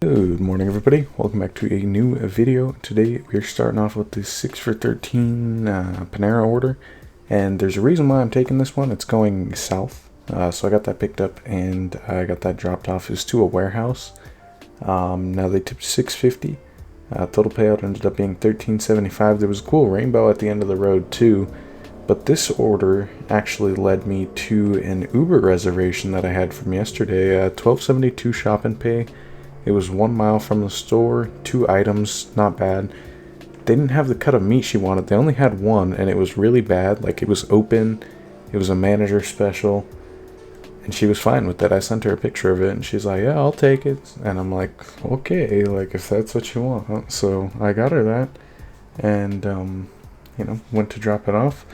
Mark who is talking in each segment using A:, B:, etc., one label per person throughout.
A: Good morning, everybody. Welcome back to a new video. Today we're starting off with this 6 for $13 Panera order, and there's a reason why I'm taking this one. It's going south, so I got that picked up and I got that dropped off. It's to a warehouse. Now they tipped $6.50. Total payout ended up being $13.75. There was a cool rainbow at the end of the road too, but this order actually led me to an Uber reservation that I had from yesterday. $12.72 shop and pay. It was 1 mile from the store, 2 items, not bad. They didn't have the cut of meat she wanted. They only had one, and it was really bad. Like, it was open. It was a manager special, and she was fine with that. I sent her a picture of it, and she's like, yeah, I'll take it. And I'm like, okay, like, if that's what you want. So I got her that, and, went to drop it off.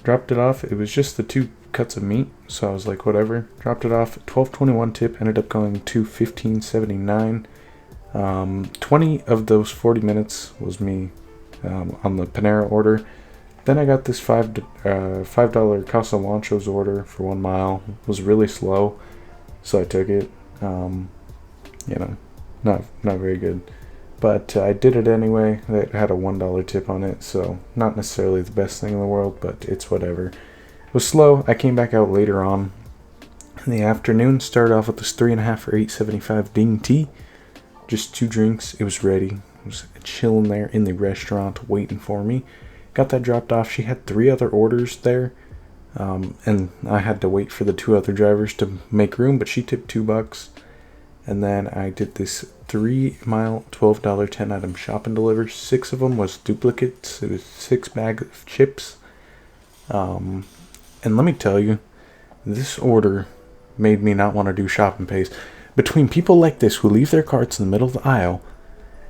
A: Dropped it off. It was just the 2 cuts of meat, so I was like, whatever. Dropped it off. $12.21 tip, ended up going to $15.79. 20 of those 40 minutes was me on the Panera order. Then I got this $5 Casa Wanchos order for 1 mile. It was really slow, so I took it. Not very good, but I did it anyway. It had a $1 tip on it, so not necessarily the best thing in the world, but it's whatever. It was slow. I came back out later on in the afternoon. Started off with this 3.5 for $8.75 Ding tea. Just 2 drinks. It was ready. It was chilling there in the restaurant waiting for me. Got that dropped off. She had 3 other orders there, and I had to wait for the 2 other drivers to make room, but she tipped $2. And then I did this 3 mile $12 10 item shop and deliver. 6 of them was duplicates. It was 6 bags of chips. And let me tell you, this order made me not want to do shop and pays. Between people like this who leave their carts in the middle of the aisle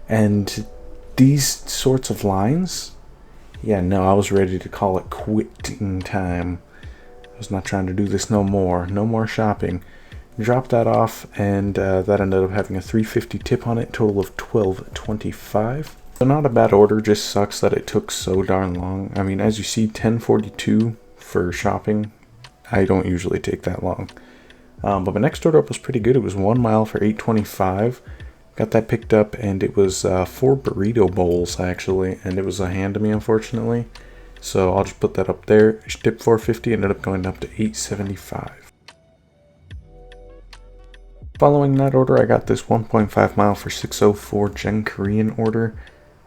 A: and these sorts of lines, yeah, no, I was ready to call it quitting time. I was not trying to do this no more. No more shopping. Dropped that off, and that ended up having a $3.50 tip on it, total of $12.25. So not a bad order, just sucks that it took so darn long. I mean, as you see, $10.42 for shopping. I don't usually take that long. But my next order up was pretty good. It was 1 mile for $8.25. Got that picked up, and it was 4 burrito bowls, actually, and it was a hand to me, unfortunately. So I'll just put that up there. Tipped $4.50, ended up going up to $8.75. Following that order, I got this 1.5 mile for $6.04 Gen Korean order.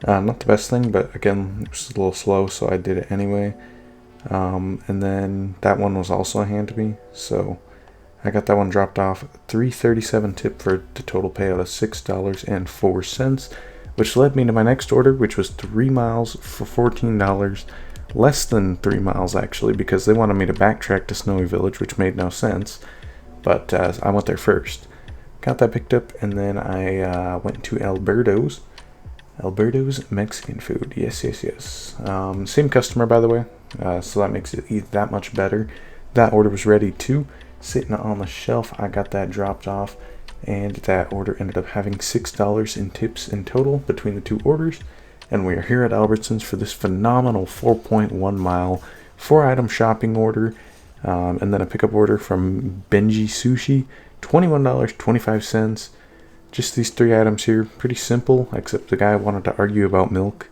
A: Not the best thing, but again, it was a little slow, so I did it anyway. And then that one was also a hand to me, so I got that one dropped off. $3.37 tip for the total payout of $6.04, which led me to my next order, which was 3 miles for $14. Less than 3 miles, actually, because they wanted me to backtrack to Snowy Village, which made no sense, but I went there first. Got that picked up, and then I went to Alberto's Mexican food. Yes. Same customer, by the way, so that makes it that much better. That order was ready too, sitting on the shelf. I got that dropped off, and that order ended up having $6 in tips in total between the 2 orders. And we are here at Albertsons for this phenomenal 4.1 mile 4 item shopping order, and then a pickup order from Benji Sushi, $21.25. Just these 3 items here, pretty simple, except the guy wanted to argue about milk.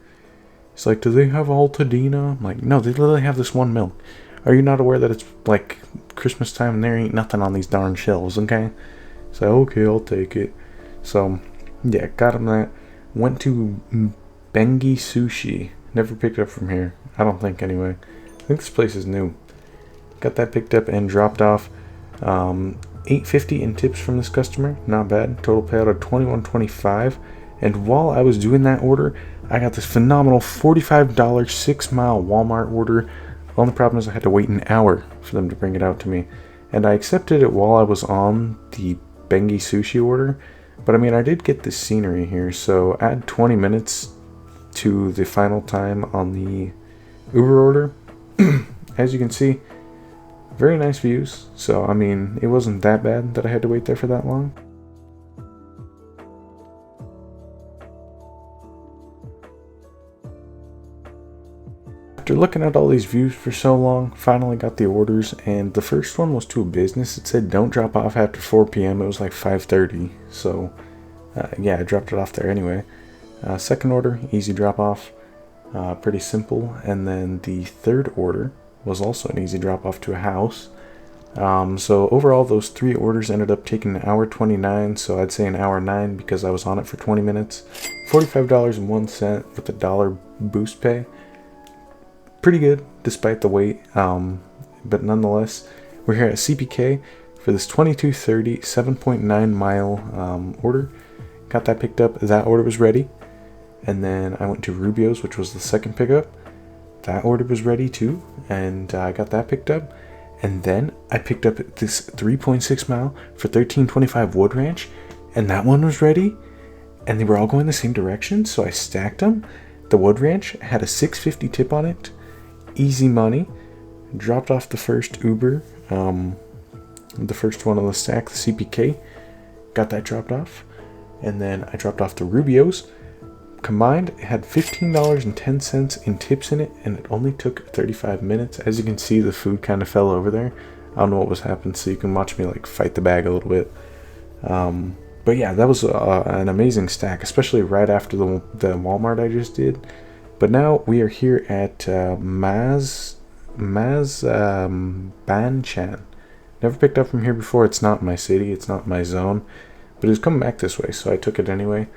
A: He's like, do they have Altadena? I'm like, no, they literally have this one milk. Are you not aware that it's like Christmas time and there ain't nothing on these darn shelves, okay? So, okay, I'll take it. So, yeah, got him that. Went to Bengi Sushi. Never picked up from here. I don't think, anyway. I think this place is new. Got that picked up and dropped off. $8.50 in tips from this customer. Not bad. Total payout of $21.25. And while I was doing that order, I got this phenomenal $45 6 mile Walmart order. The only problem is I had to wait an hour for them to bring it out to me. And I accepted it while I was on the Bengi Sushi order. But I mean, I did get this scenery here. So add 20 minutes to the final time on the Uber order. As you can see, very nice views. So, I mean, it wasn't that bad that I had to wait there for that long. After looking at all these views for so long, finally got the orders, and the first one was to a business. It said don't drop off after 4 p.m. It was like 5:30, so Yeah, I dropped it off there anyway. Second order, easy drop off, pretty simple. And then the third order was also an easy drop off to a house. So overall, those 3 orders ended up taking an hour 29, so I'd say an hour 9 because I was on it for 20 minutes. $45.01 with a $1 boost pay. Pretty good despite the wait, but nonetheless, we're here at CPK for this 2230 7.9 mile order. Got that picked up. That order was ready. And then I went to Rubio's, which was the second pickup. That order was ready too, and I got that picked up. And then I picked up this 3.6 mile for 1325 Wood Ranch, and that one was ready. And they were all going the same direction, so I stacked them. The Wood Ranch had a $6.50 tip on it. Easy money. Dropped off the first Uber, the first one on the stack, the CPK. Got that dropped off. And then I dropped off the Rubio's. Combined, it had $15.10 in tips in it, and it only took 35 minutes. As you can see, the food kind of fell over there. I don't know what was happening, so you can watch me like fight the bag a little bit. But yeah, that was an amazing stack, especially right after the Walmart I just did. But now we are here at Banchan. Never picked up from here before. It's not my city, it's not my zone, but it was coming back this way, so I took it anyway.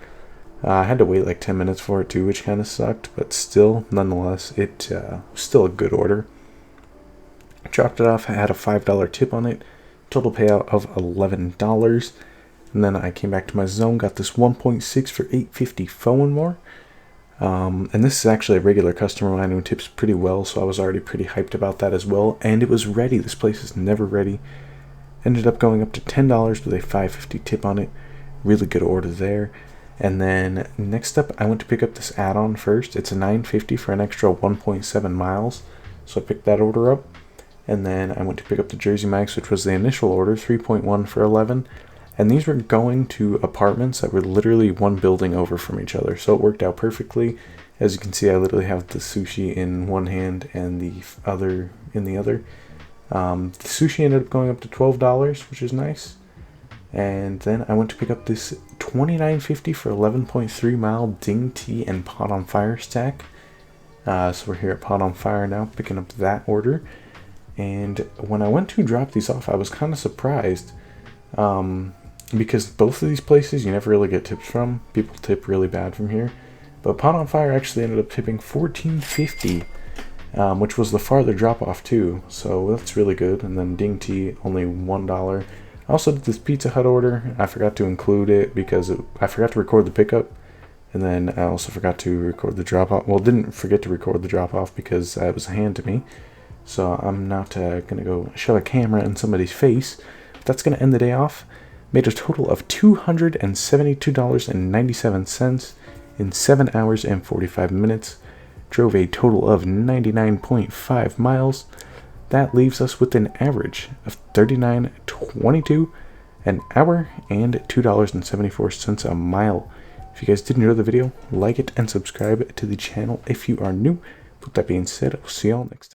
A: I had to wait like 10 minutes for it too, which kind of sucked, but still, nonetheless, it was still a good order. Dropped it off, I had a $5 tip on it, total payout of $11. And then I came back to my zone, got this 1.6 for $8.50 phone more. And this is actually a regular customer of mine who tips pretty well, so I was already pretty hyped about that as well. And it was ready. This place is never ready. Ended up going up to $10 with a $5.50 tip on it. Really good order there. And then next up, I went to pick up this add-on first. It's a $9.50 for an extra 1.7 miles. So I picked that order up. And then I went to pick up the Jersey Mike's, which was the initial order, 3.1 for $11. And these were going to apartments that were literally one building over from each other. So it worked out perfectly. As you can see, I literally have the sushi in one hand and the other in the other. The sushi ended up going up to $12, which is nice. And then I went to pick up this $29.50 for 11.3 mile Ding Tea and Pot on Fire stack. So we're here at Pot on Fire now, picking up that order. And when I went to drop these off, I was kind of surprised. Because both of these places you never really get tips from. People tip really bad from here. But Pot on Fire actually ended up tipping $14.50, which was the farther drop off too. So that's really good. And then Ding Tea, only $1. I also did this Pizza Hut order. I forgot to include it because I forgot to record the pickup. And then I also forgot to record the drop off. Well, didn't forget to record the drop off because it was a hand to me. So I'm not going to go shove a camera in somebody's face. But that's going to end the day off. Made a total of $272.97 in 7 hours and 45 minutes. Drove a total of 99.5 miles. That leaves us with an average of $39.22 an hour and $2.74 a mile. If you guys did enjoy the video, like it and subscribe to the channel if you are new. With that being said, I'll see y'all next time.